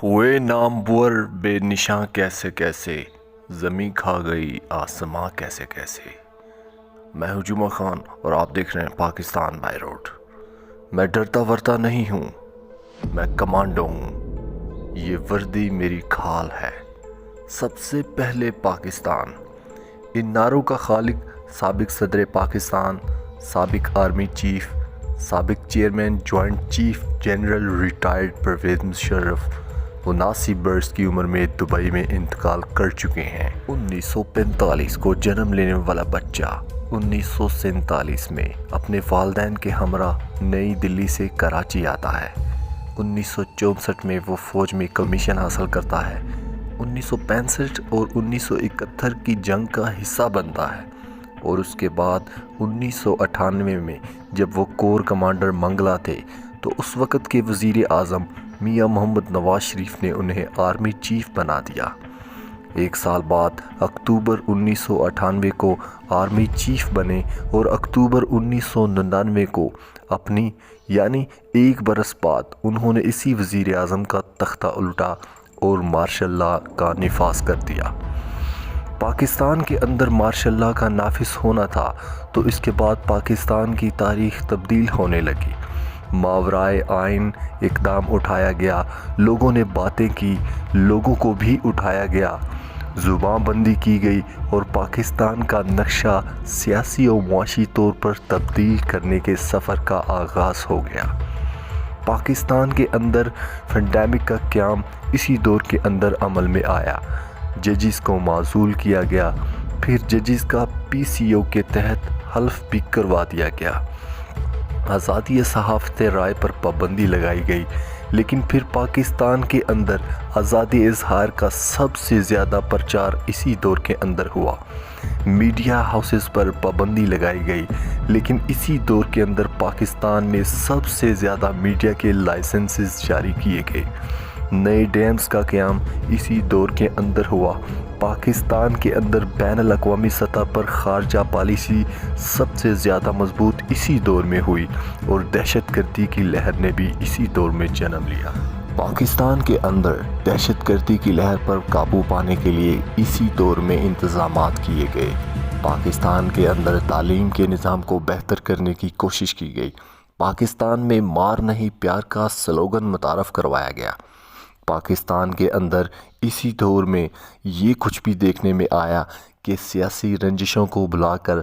ہوئے نامور بے نشاں کیسے کیسے، زمیں کھا گئی آسماں کیسے کیسے۔ میں ہوں جمعہ خان اور آپ دیکھ رہے ہیں پاکستان بائی روڈ۔ میں ڈرتا ورتا نہیں ہوں، میں کمانڈو ہوں، یہ وردی میری کھال ہے۔ سب سے پہلے پاکستان، ان نعروں کا خالق سابق صدر پاکستان، سابق آرمی چیف، سابق chairman joint chief general retired Pervez Musharraf 79 برس کی عمر میں دبئی میں انتقال کر چکے ہیں۔ 1945 کو جنم لینے والا بچہ 1947 میں اپنے والدین کے ہمراہ نئی دلی سے کراچی آتا ہے۔ 1964 میں وہ فوج میں کمیشن حاصل کرتا ہے۔ 1965 اور 1971 کی جنگ کا حصہ بنتا ہے اور اس کے بعد 1998 میں جب وہ کور کمانڈر منگلہ تھے تو اس وقت کے وزیر اعظم میاں محمد نواز شریف نے انہیں آرمی چیف بنا دیا۔ ایک سال بعد اکتوبر 1998 کو آرمی چیف بنے اور اکتوبر 1999 کو اپنی یعنی ایک برس بعد انہوں نے اسی وزیر اعظم کا تختہ الٹا اور مارشل لا کا نفاذ کر دیا۔ پاکستان کے اندر مارشل لا کا نافذ ہونا تھا تو اس کے بعد پاکستان کی تاریخ تبدیل ہونے لگی۔ ماورائے آئین اقدام اٹھایا گیا، لوگوں نے باتیں کی، لوگوں کو بھی اٹھایا گیا، زبان بندی کی گئی اور پاکستان کا نقشہ سیاسی و معاشی طور پر تبدیل کرنے کے سفر کا آغاز ہو گیا۔ پاکستان کے اندر پینڈیمک کا قیام اسی دور کے اندر عمل میں آیا۔ ججز کو معزول کیا گیا، پھر ججز کا PCO کے تحت حلف بھی کروا دیا گیا۔ آزادی صحافت رائے پر پابندی لگائی گئی، لیکن پھر پاکستان کے اندر آزادی اظہار کا سب سے زیادہ پرچار اسی دور کے اندر ہوا۔ میڈیا ہاؤسز پر پابندی لگائی گئی، لیکن اسی دور کے اندر پاکستان میں سب سے زیادہ میڈیا کے لائسنسز جاری کیے گئے۔ نئے ڈیمز کا قیام اسی دور کے اندر ہوا۔ پاکستان کے اندر بین الاقوامی سطح پر خارجہ پالیسی سب سے زیادہ مضبوط اسی دور میں ہوئی اور دہشت گردی کی لہر نے بھی اسی دور میں جنم لیا۔ پاکستان کے اندر دہشت گردی کی لہر پر قابو پانے کے لیے اسی دور میں انتظامات کیے گئے۔ پاکستان کے اندر تعلیم کے نظام کو بہتر کرنے کی کوشش کی گئی۔ پاکستان میں مار نہیں پیار کا سلوگن متعارف کروایا گیا۔ پاکستان کے اندر اسی دور میں یہ کچھ بھی دیکھنے میں آیا کہ سیاسی رنجشوں کو بلا کر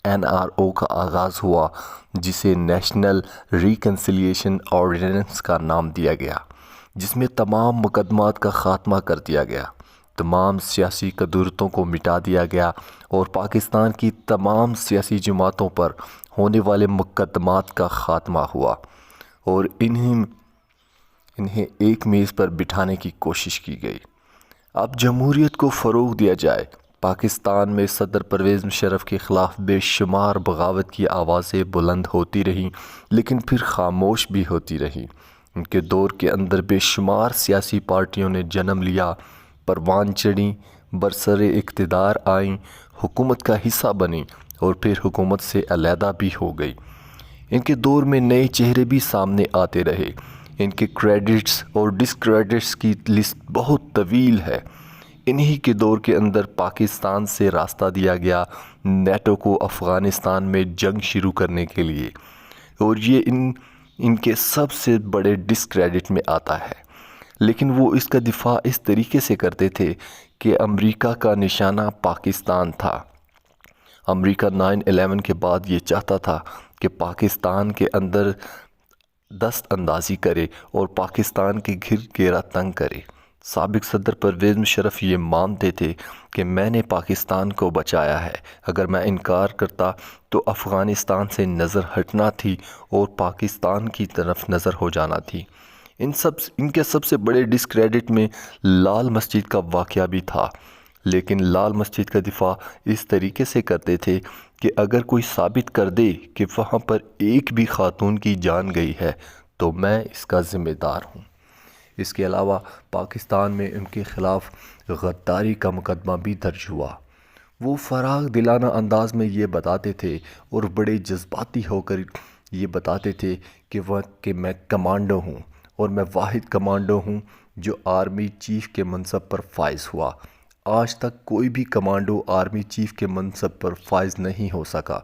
NRO کا آغاز ہوا، جسے نیشنل ریکنسیلیشن آرڈیننس کا نام دیا گیا، جس میں تمام مقدمات کا خاتمہ کر دیا گیا، تمام سیاسی قدورتوں کو مٹا دیا گیا اور پاکستان کی تمام سیاسی جماعتوں پر ہونے والے مقدمات کا خاتمہ ہوا اور انہیں ایک میز پر بٹھانے کی کوشش کی گئی۔ اب جمہوریت کو فروغ دیا جائے۔ پاکستان میں صدر پرویز مشرف کے خلاف بے شمار بغاوت کی آوازیں بلند ہوتی رہیں، لیکن پھر خاموش بھی ہوتی رہیں۔ ان کے دور کے اندر بے شمار سیاسی پارٹیوں نے جنم لیا، پروان چڑھیں، برسر اقتدار آئیں، حکومت کا حصہ بنیں اور پھر حکومت سے علیحدہ بھی ہو گئی۔ ان کے دور میں نئے چہرے بھی سامنے آتے رہے۔ ان کے کریڈٹس اور ڈسکریڈٹس کی لسٹ بہت طویل ہے۔ انہی کے دور کے اندر پاکستان سے راستہ دیا گیا نیٹو کو افغانستان میں جنگ شروع کرنے کے لیے، اور یہ ان کے سب سے بڑے ڈسکریڈٹ میں آتا ہے۔ لیکن وہ اس کا دفاع اس طریقے سے کرتے تھے کہ امریکہ کا نشانہ پاکستان تھا۔ امریکہ 9/11 کے بعد یہ چاہتا تھا کہ پاکستان کے اندر دست اندازی کرے اور پاکستان کے گھیرا تنگ کرے۔ سابق صدر پرویز مشرف یہ مانتے تھے کہ میں نے پاکستان کو بچایا ہے، اگر میں انکار کرتا تو افغانستان سے نظر ہٹنا تھی اور پاکستان کی طرف نظر ہو جانا تھی۔ ان کے سب سے بڑے ڈسکریڈٹ میں لال مسجد کا واقعہ بھی تھا، لیکن لال مسجد کا دفاع اس طریقے سے کرتے تھے کہ اگر کوئی ثابت کر دے کہ وہاں پر ایک بھی خاتون کی جان گئی ہے تو میں اس کا ذمہ دار ہوں۔ اس کے علاوہ پاکستان میں ان کے خلاف غداری کا مقدمہ بھی درج ہوا۔ وہ فراغ دلانہ انداز میں یہ بتاتے تھے اور بڑے جذباتی ہو کر یہ بتاتے تھے کہ میں کمانڈو ہوں اور میں واحد کمانڈو ہوں جو آرمی چیف کے منصب پر فائز ہوا۔ آج تک کوئی بھی کمانڈو آرمی چیف کے منصب پر فائز نہیں ہو سکا۔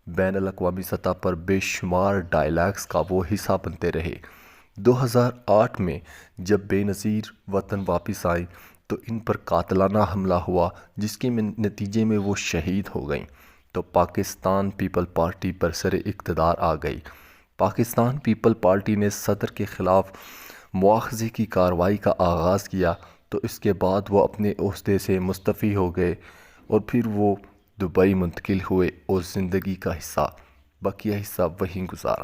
بین الاقوامی سطح پر بے شمار ڈائلاگز کا وہ حصہ بنتے رہے۔ 2008 میں جب بے نظیر وطن واپس آئیں تو ان پر قاتلانہ حملہ ہوا، جس کے نتیجے میں وہ شہید ہو گئیں، تو پاکستان پیپل پارٹی برسر اقتدار آ گئی۔ پاکستان پیپل پارٹی نے صدر کے خلاف مواخذے کی کارروائی کا آغاز کیا، تو اس کے بعد وہ اپنے عہدے سے مستعفی ہو گئے اور پھر وہ دبئی منتقل ہوئے اور زندگی کا بقیہ حصہ وہیں گزارا۔